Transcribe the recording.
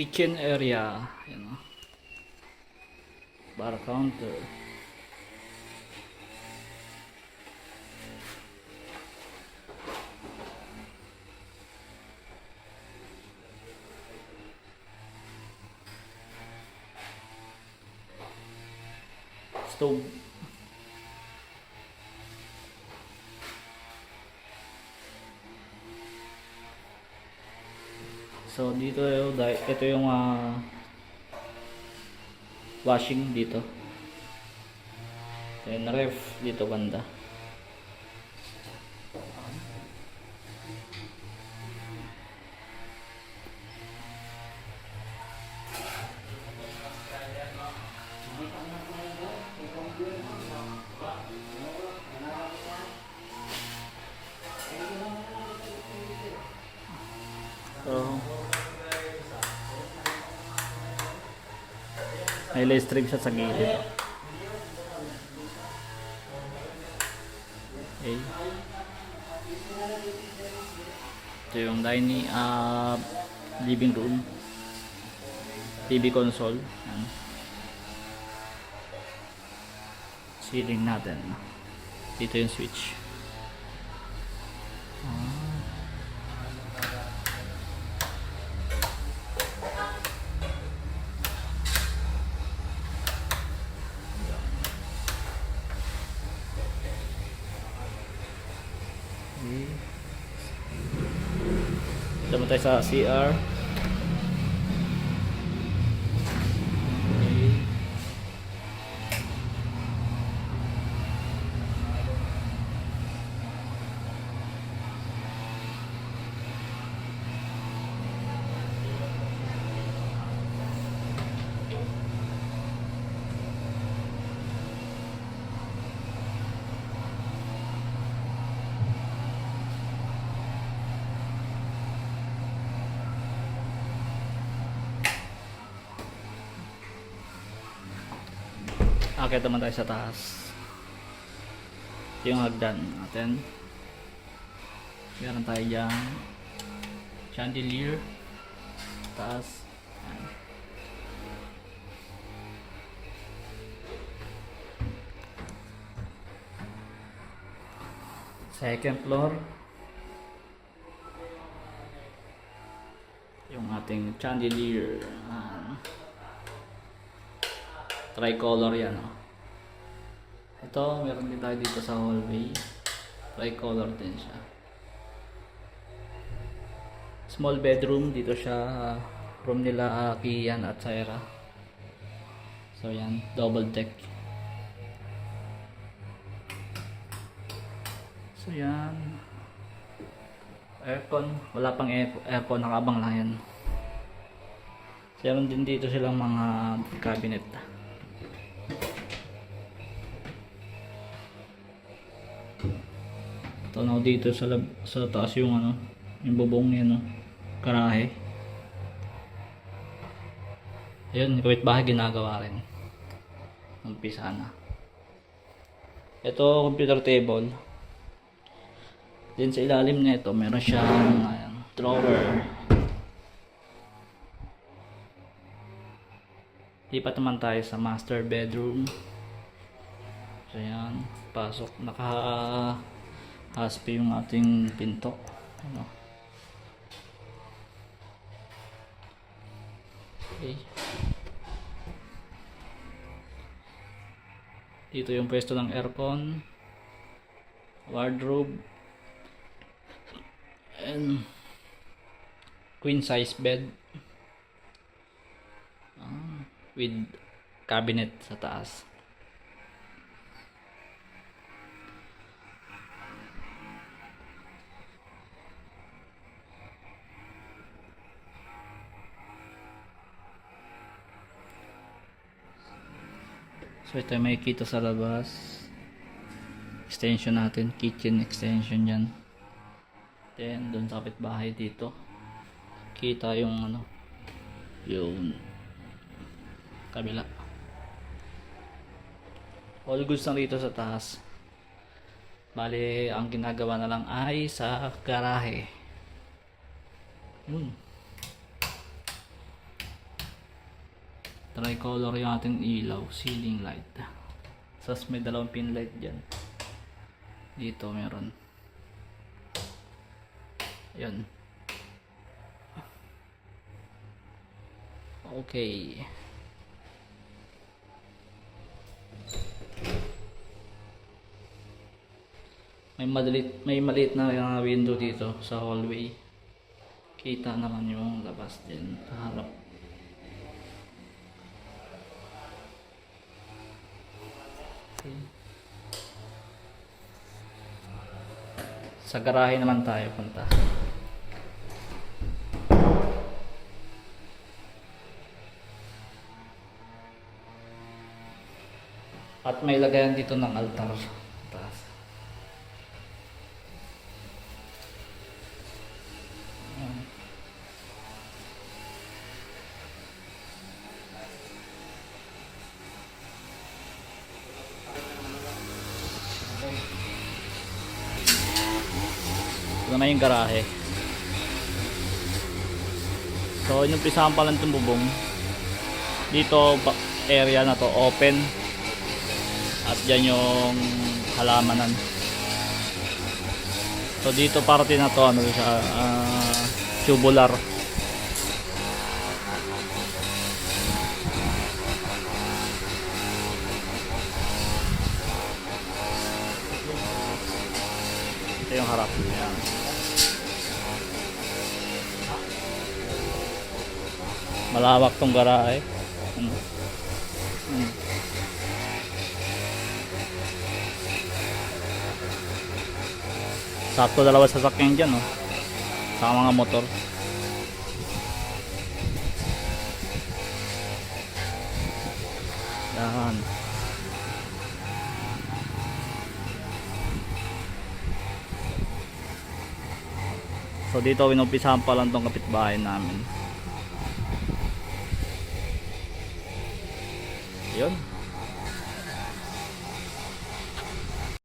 kitchen area. Ayan, oh. Bar counter. Stove. So dito ito yung washing dito. Then ref dito banda. So may live stream siya sa gilid. Okay. Ito yung dining living room. TV console. Yan. Ceiling natin. Dito yung switch. Dito tayo sa CR. Akit naman tayo sa taas. Ito yung hagdan natin. Meron tayo dyan chandelier taas. Ayan. Second floor, yung ating chandelier. Tricolor yan, oh. Ito, meron din tayo dito sa hallway. Tricolor din siya. Small bedroom, dito siya room nila Kian at Saira. So yan, double deck. So yan, aircon, wala pang aircon, nakabang lang yan. So meron din dito silang mga cabinet. Tanaw dito sa taas yung yung bubong niya, garahe. Ayun, kapit bahay ginagawa rin. Umpisa na. Ito computer table. Din sa ilalim nito meron siyang drawer. Lipat naman tayo sa master bedroom. So yan, pasok, haspi yung ating pinto. Okay. Dito yung pwesto ng aircon, wardrobe, and queen size bed with cabinet sa taas. So ito may kita sa labas. Extension natin, kitchen extension yan. Then doon sa kapitbahay dito, kita yung yung kabila. All goods na rito sa taas. Bali ang ginagawa na lang ay sa garahe. Yun. tricolor yung ating ilaw, ceiling light. Tapos may dalawang pin light dyan. Dito meron. Yan. Okay. May maliit na window dito sa hallway. Kita naman yung labas din sa harap. Okay. Sa garahe naman tayo punta. At may lagayan dito ng altar. Taas. Ito naman yung garahe. So inumpisahan pa lang itong bubong. Dito area na to open. At dyan yung halamanan. So dito parte na to ano siya, tubular. Ito yung harap. Yan. Malawak tong garahe. Sakto dalawa sasakyan dyan, oh. Sa mga motor. Yan. So dito inumpisahan pa lang tong kapitbahay namin. Yun.